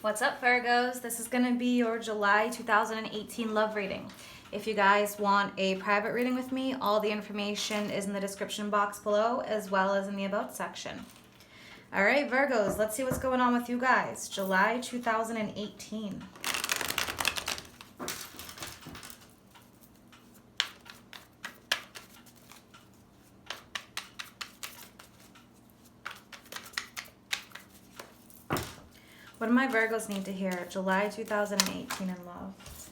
What's up, Virgos? This is going to be your July 2018 love reading. If you guys want a private reading with me, all the information is in the description box below as well as in the About section. All right, Virgos, let's see what's going on with you guys. July 2018. What do my Virgos need to hear? July 2018 in love.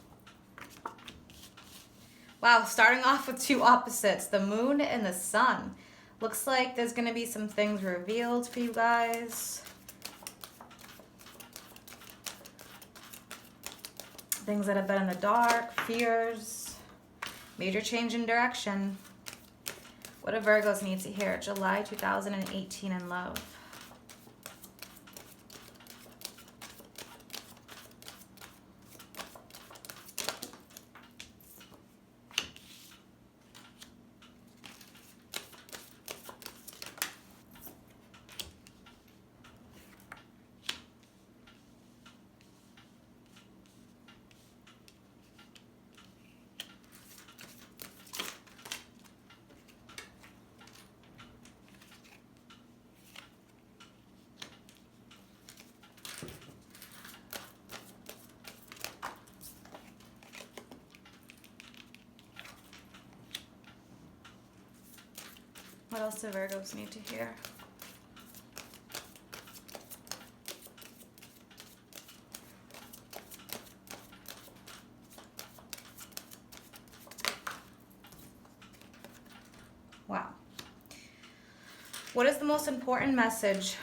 Wow, starting off with two opposites, the moon and the sun. Looks like there's going to be some things revealed for you guys. Things that have been in the dark, fears, major change in direction. What do Virgos need to hear? July 2018 in love. What else do Virgos need to hear? Wow. What is the most important message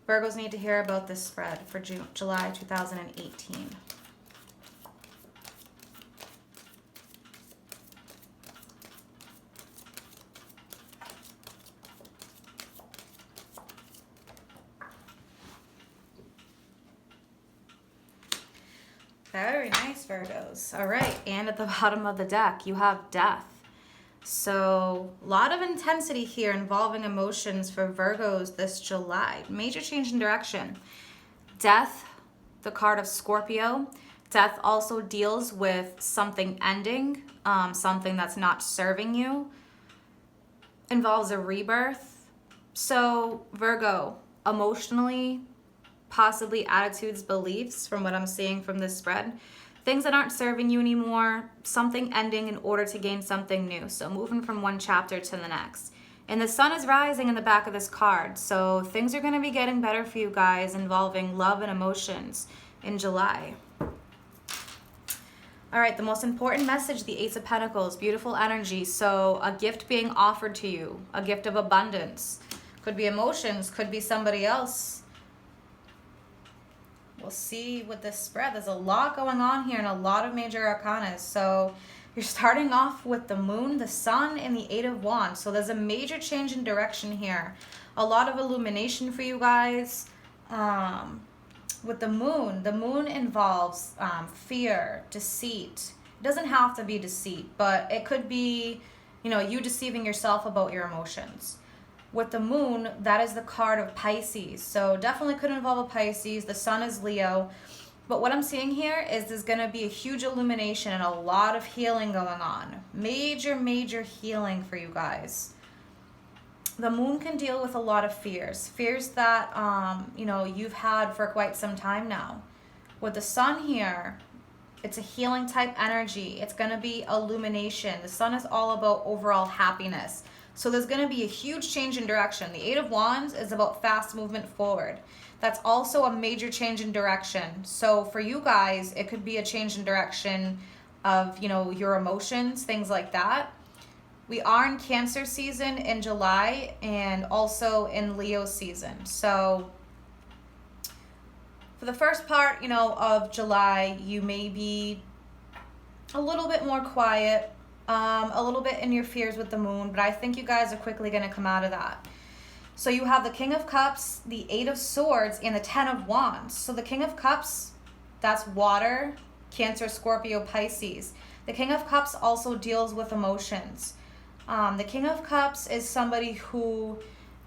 Virgos need to hear about this spread for July 2018? Very nice, Virgos. All right, and at the bottom of the deck, you have death. So a lot of intensity here involving emotions for Virgos this July. Major change in direction. Death, the card of Scorpio. Death also deals with something ending, something that's not serving you. Involves a rebirth. So Virgo, emotionally, possibly attitudes, beliefs, from what I'm seeing from this spread. Things that aren't serving you anymore, something ending in order to gain something new. So moving from one chapter to the next. And the sun is rising in the back of this card. So things are going to be getting better for you guys involving love and emotions in July. All right, the most important message, the Ace of Pentacles, beautiful energy. So a gift being offered to you, a gift of abundance. Could be emotions, could be somebody else. We'll see with this spread. There's a lot going on here and a lot of major arcana. So you're starting off with the moon, the sun, and the Eight of Wands. So there's a major change in direction here. A lot of illumination for you guys. With the moon involves fear, deceit. It doesn't have to be deceit, but it could be, you deceiving yourself about your emotions. With the moon, that is the card of Pisces. So definitely could involve a Pisces. The sun is Leo. But what I'm seeing here is there's going to be a huge illumination and a lot of healing going on. Major, major healing for you guys. The moon can deal with a lot of fears. Fears that, you've had for quite some time now. With the sun here, it's a healing type energy. It's going to be illumination. The sun is all about overall happiness. So there's going to be a huge change in direction. The Eight of Wands is about fast movement forward. That's also a major change in direction. So for you guys, it could be a change in direction of, your emotions, things like that. We are in Cancer season in July and also in Leo season. So for the first part, of July, you may be a little bit more quiet. A little bit in your fears with the moon, but I think you guys are quickly going to come out of that. So you have the King of Cups, the Eight of Swords, and the Ten of Wands. So the King of Cups, that's water, Cancer, Scorpio, Pisces. The King of Cups also deals with emotions. The King of Cups is somebody who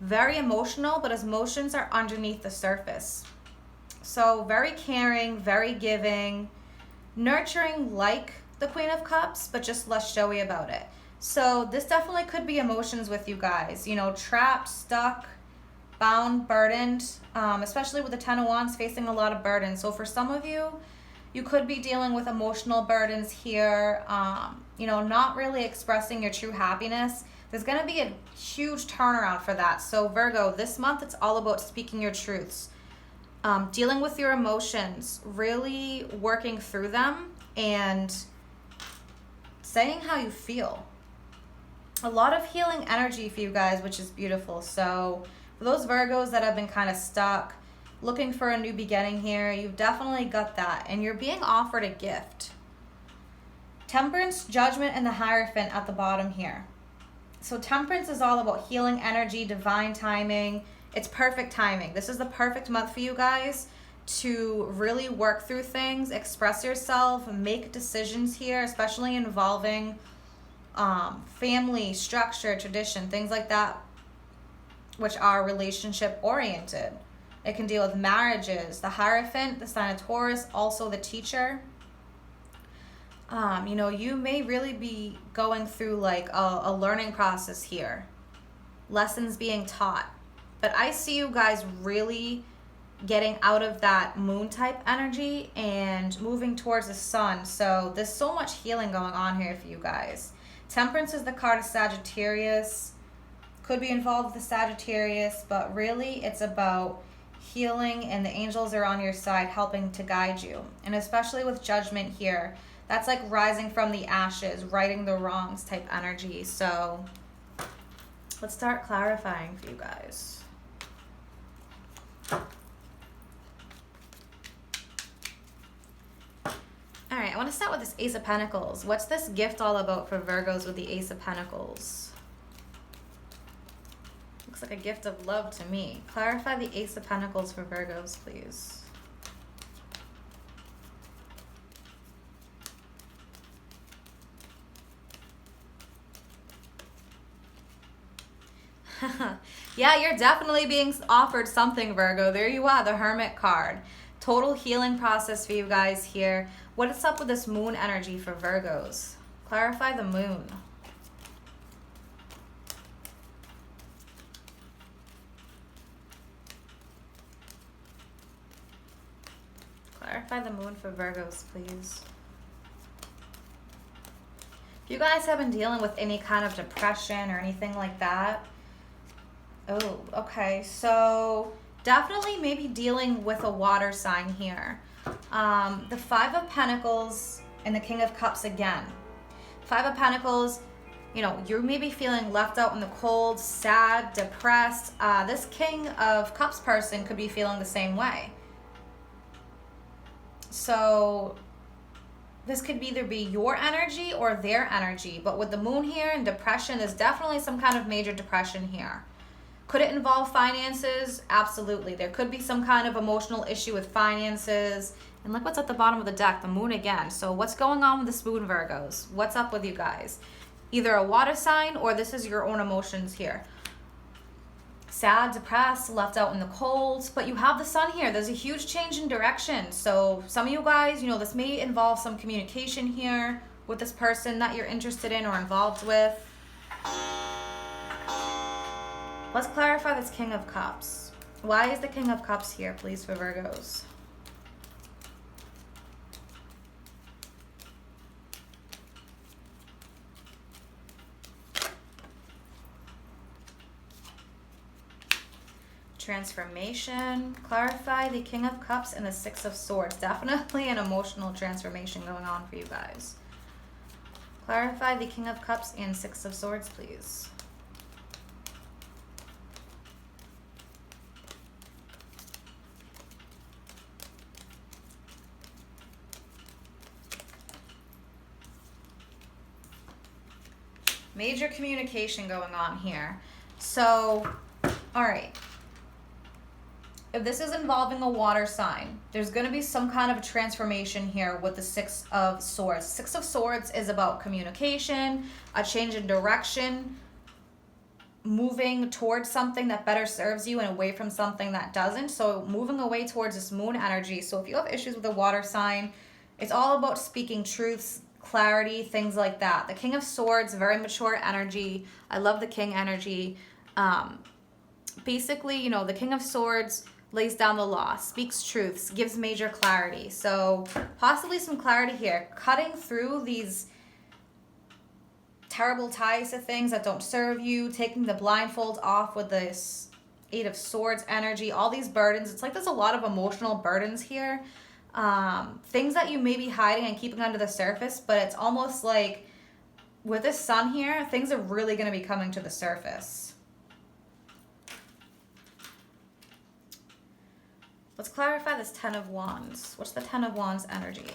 very emotional, but his emotions are underneath the surface. So very caring, very giving, nurturing like the Queen of Cups, but just less showy about it. So this definitely could be emotions with you guys. You know, trapped, stuck, bound, burdened, especially with the Ten of Wands facing a lot of burden. So for some of you, you could be dealing with emotional burdens here, you know, not really expressing your true happiness. There's going to be a huge turnaround for that. So Virgo, this month, it's all about speaking your truths, dealing with your emotions, really working through them and saying how you feel. A lot of healing energy for you guys, which is beautiful. So for those Virgos that have been kind of stuck, looking for a new beginning here, you've definitely got that. And you're being offered a gift. Temperance, Judgment, and the Hierophant at the bottom here. So Temperance is all about healing energy, divine timing. It's perfect timing. This is the perfect month for you guys to really work through things, express yourself, make decisions here, especially involving family, structure, tradition, things like that, which are relationship oriented. It can deal with marriages. The Hierophant, the sign of Taurus, also the teacher. You know, you may really be going through like a learning process here. Lessons being taught. But I see you guys really getting out of that moon type energy and moving towards the sun. So there's so much healing going on here for you guys. Temperance is the card of Sagittarius. Could be involved with the Sagittarius, but really it's about healing, and the angels are on your side helping to guide you. And especially with Judgment here, that's like rising from the ashes, righting the wrongs type energy. So let's start clarifying for you guys. All right, I want to start with this Ace of Pentacles. What's this gift all about for Virgos with the Ace of Pentacles? Looks like a gift of love to me. Clarify the Ace of Pentacles for Virgos, please. Yeah, you're definitely being offered something, Virgo. There you are, the Hermit card. Total healing process for you guys here. What is up with this moon energy for Virgos? Clarify the moon. Clarify the moon for Virgos, please. If you guys have been dealing with any kind of depression or anything like that, oh, okay, so definitely maybe dealing with a water sign here. The Five of Pentacles and the King of Cups again. Five of Pentacles, you know, you're maybe feeling left out in the cold, sad, depressed. This King of Cups person could be feeling the same way. So this could either be your energy or their energy. But with the moon here and depression, there's definitely some kind of major depression here. Could it involve finances? Absolutely. There could be some kind of emotional issue with finances. And look what's at the bottom of the deck, the moon again. So what's going on with this moon, Virgos? What's up with you guys? Either a water sign or this is your own emotions here. Sad, depressed, left out in the cold. But you have the sun here. There's a huge change in direction. So some of you guys, you know, this may involve some communication here with this person that you're interested in or involved with. Let's clarify this King of Cups. Why is the King of Cups here, please, for Virgos? Transformation. Clarify the King of Cups and the Six of Swords. Definitely an emotional transformation going on for you guys. Clarify the King of Cups and Six of Swords, please. Major communication going on here. So, all right. If this is involving a water sign, there's going to be some kind of a transformation here with the Six of Swords. Six of Swords is about communication, a change in direction, moving towards something that better serves you and away from something that doesn't. So moving away towards this moon energy. So if you have issues with a water sign, it's all about speaking truths, clarity, things like that. The King of Swords, very mature energy. I love the King energy. Basically, you know, the King of Swords lays down the law, speaks truths, gives major clarity. So possibly some clarity here, cutting through these terrible ties to things that don't serve you, taking the blindfold off with this Eight of Swords energy, all these burdens. It's like there's a lot of emotional burdens here. Things that you may be hiding and keeping under the surface, but it's almost like with this Sun here, things are really going to be coming to the surface. Let's clarify this Ten of Wands. What's the Ten of Wands energy?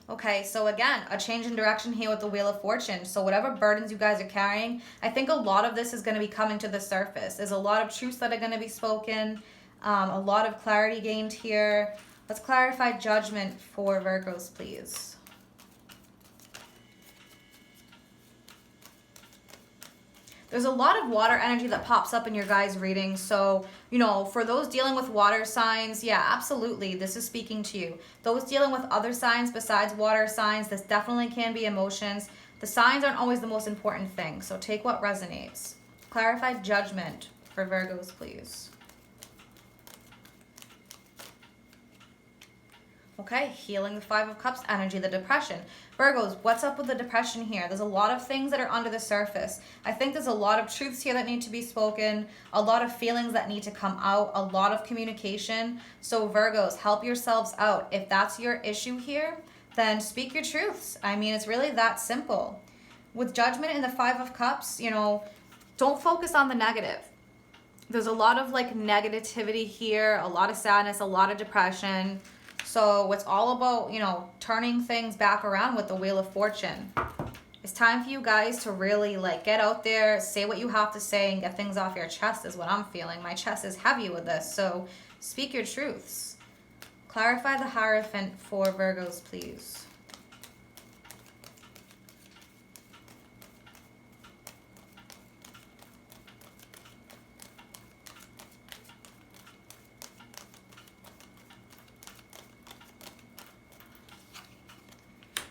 Okay, so again, a change in direction here with the Wheel of Fortune. So whatever burdens you guys are carrying, I think a lot of this is going to be coming to the surface. There's a lot of truths that are going to be spoken, a lot of clarity gained here. Let's clarify Judgment for Virgos, please. There's a lot of water energy that pops up in your guys' readings. So, you know, for those dealing with water signs, yeah, absolutely, this is speaking to you. Those dealing with other signs besides water signs, this definitely can be emotions. The signs aren't always the most important thing, so take what resonates. Clarify Judgment for Virgos, please. Okay, healing the Five of Cups energy, the depression. Virgos, what's up with the depression here? There's a lot of things that are under the surface. I think there's a lot of truths here that need to be spoken, a lot of feelings that need to come out, a lot of communication. So Virgos, help yourselves out. If that's your issue here, then speak your truths. I mean, it's really that simple. With Judgment in the Five of Cups, you know, don't focus on the negative. There's a lot of like negativity here, a lot of sadness, a lot of depression. So it's all about, you know, turning things back around with the Wheel of Fortune. It's time for you guys to really like get out there, say what you have to say, and get things off your chest is what I'm feeling. My chest is heavy with this, so speak your truths. Clarify the Hierophant for Virgos, please.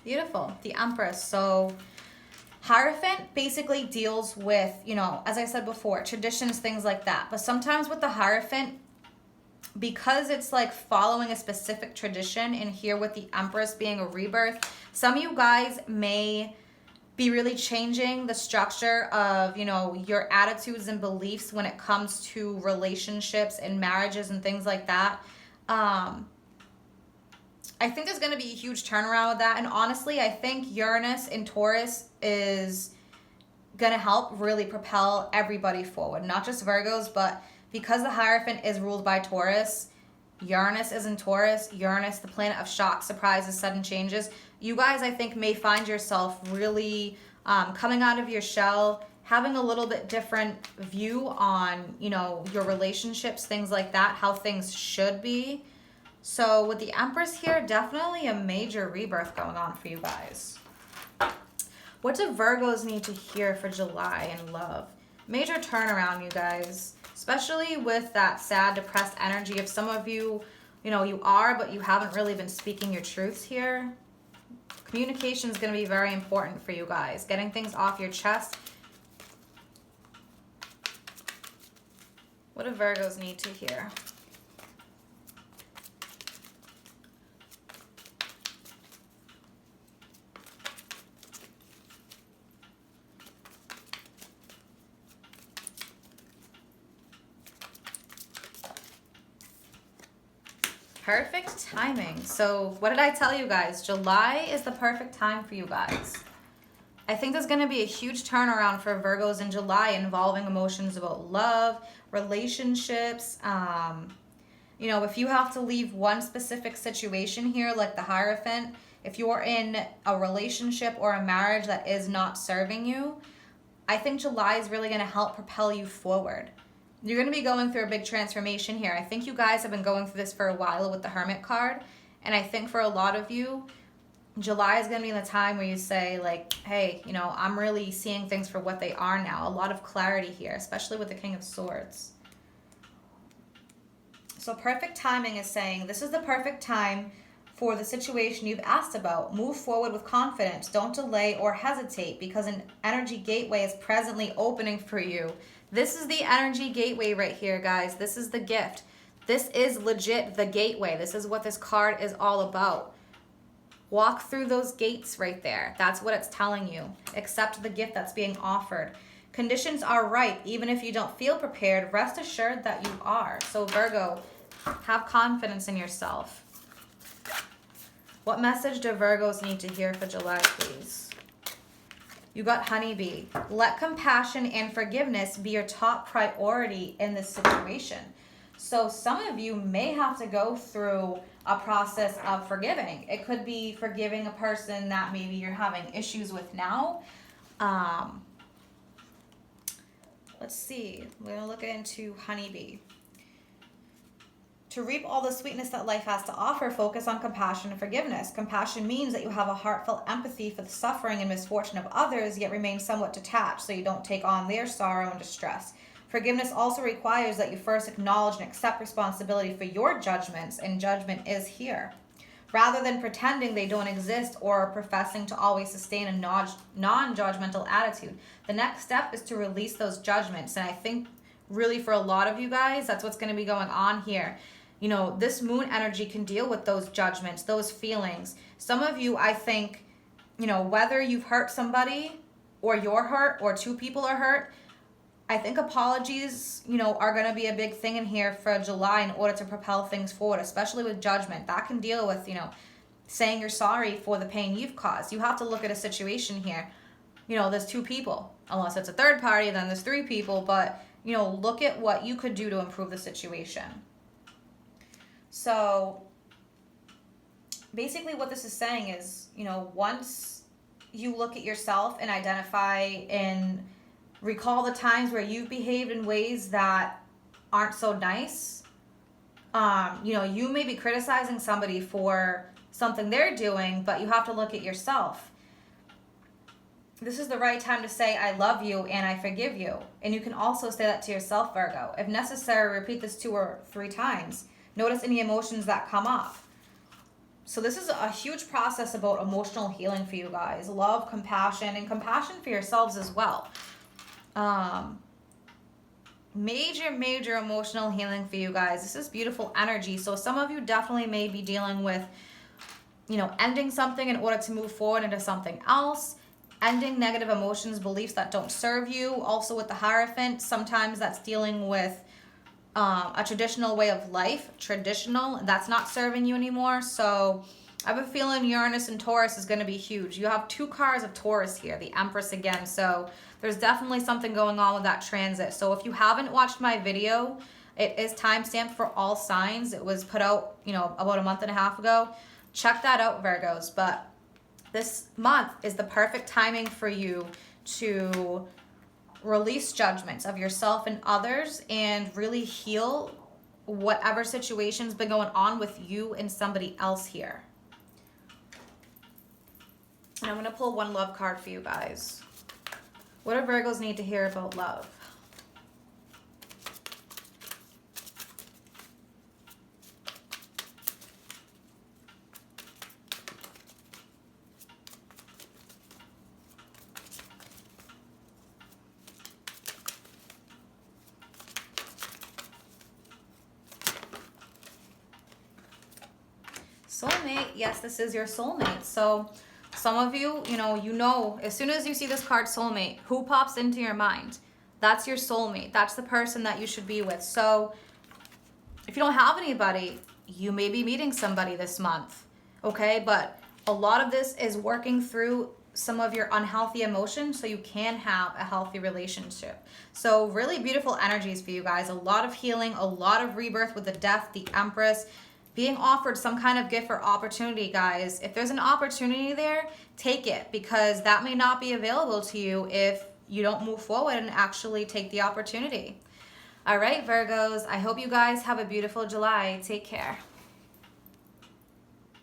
Beautiful. The Empress. So Hierophant basically deals with, you know, as I said before, traditions, things like that. But sometimes with the Hierophant, because it's like following a specific tradition, and here with the Empress being a rebirth, some of you guys may be really changing the structure of, you know, your attitudes and beliefs when it comes to relationships and marriages and things like that. I think there's going to be a huge turnaround with that. And honestly, I think Uranus in Taurus is going to help really propel everybody forward. Not just Virgos, but because the Hierophant is ruled by Taurus, Uranus is in Taurus. Uranus, the planet of shock, surprises, sudden changes. You guys, I think, may find yourself really coming out of your shell, having a little bit different view on, you know, your relationships, things like that, how things should be. So with the Empress here, definitely a major rebirth going on for you guys. What do Virgos need to hear for July in love? Major turnaround, you guys. Especially with that sad, depressed energy of some of you, you know, you are, but you haven't really been speaking your truths here. Communication is going to be very important for you guys. Getting things off your chest. What do Virgos need to hear? Perfect timing. So what did I tell you guys? July is the perfect time for you guys. I think there's going to be a huge turnaround for Virgos in July involving emotions about love, relationships. You know, if you have to leave one specific situation here, like the Hierophant, if you're in a relationship or a marriage that is not serving you, I think July is really going to help propel you forward. You're going to be going through a big transformation here. I think you guys have been going through this for a while with the Hermit card. And I think for a lot of you, July is going to be the time where you say, like, hey, you know, I'm really seeing things for what they are now. A lot of clarity here, especially with the King of Swords. So perfect timing is saying this is the perfect time for the situation you've asked about. Move forward with confidence. Don't delay or hesitate, because an energy gateway is presently opening for you. This is the energy gateway right here, guys. This is the gift. This is legit the gateway. This is what this card is all about. Walk through those gates right there. That's what it's telling you. Accept the gift that's being offered. Conditions are right. Even if you don't feel prepared, rest assured that you are. So Virgo, have confidence in yourself. What message do Virgos need to hear for July, please? You got honeybee. Let compassion and forgiveness be your top priority in this situation. So some of you may have to go through a process of forgiving. It could be forgiving a person that maybe you're having issues with now. Let's see. We're going to look into honeybee. To reap all the sweetness that life has to offer, focus on compassion and forgiveness. Compassion means that you have a heartfelt empathy for the suffering and misfortune of others, yet remain somewhat detached so you don't take on their sorrow and distress. Forgiveness also requires that you first acknowledge and accept responsibility for your judgments, and judgment is here. Rather than pretending they don't exist or professing to always sustain a non-judgmental attitude, the next step is to release those judgments. And I think really for a lot of you guys, that's what's going to be going on here. You know, this moon energy can deal with those judgments, those feelings. Some of you, I think, you know, whether you've hurt somebody or you're hurt or two people are hurt, I think apologies, you know, are going to be a big thing in here for July in order to propel things forward, especially with judgment. That can deal with, you know, saying you're sorry for the pain you've caused. You have to look at a situation here. You know, there's two people. Unless it's a third party, then there's three people. But, you know, look at what you could do to improve the situation. So basically what this is saying is, you know, once you look at yourself and identify and recall the times where you've behaved in ways that aren't so nice. You know, you may be criticizing somebody for something they're doing, but you have to look at yourself. This is the right time to say, I love you and I forgive you. And you can also say that to yourself, Virgo. If necessary, repeat this 2 or 3 times. Notice any emotions that come up. So this is a huge process about emotional healing for you guys. Love, compassion, and compassion for yourselves as well. Major emotional healing for you guys. This is beautiful energy. So some of you definitely may be dealing with, you know, ending something in order to move forward into something else. Ending negative emotions, beliefs that don't serve you. Also with the Hierophant, sometimes that's dealing with a traditional way of life. That's not serving you anymore. So I have a feeling Uranus and Taurus is going to be huge. You have 2 cards of Taurus here, the Empress again. So there's definitely something going on with that transit. So if you haven't watched my video, it is timestamped for all signs. It was put out, you know, about a month and a half ago. Check that out, Virgos. But this month is the perfect timing for you to release judgments of yourself and others and really heal whatever situation's been going on with you and somebody else here. And I'm going to pull 1 love card for you guys. What do Virgos need to hear about love? Soulmate, yes, this is your soulmate. So some of you, you know, as soon as you see this card soulmate, who pops into your mind? That's your soulmate. That's the person that you should be with. So if you don't have anybody, you may be meeting somebody this month, okay? But a lot of this is working through some of your unhealthy emotions so you can have a healthy relationship. So really beautiful energies for you guys. A lot of healing, a lot of rebirth with the Death, the Empress, being offered some kind of gift or opportunity, guys. If there's an opportunity there, take it, because that may not be available to you if you don't move forward and actually take the opportunity. All right, Virgos, I hope you guys have a beautiful July. Take care.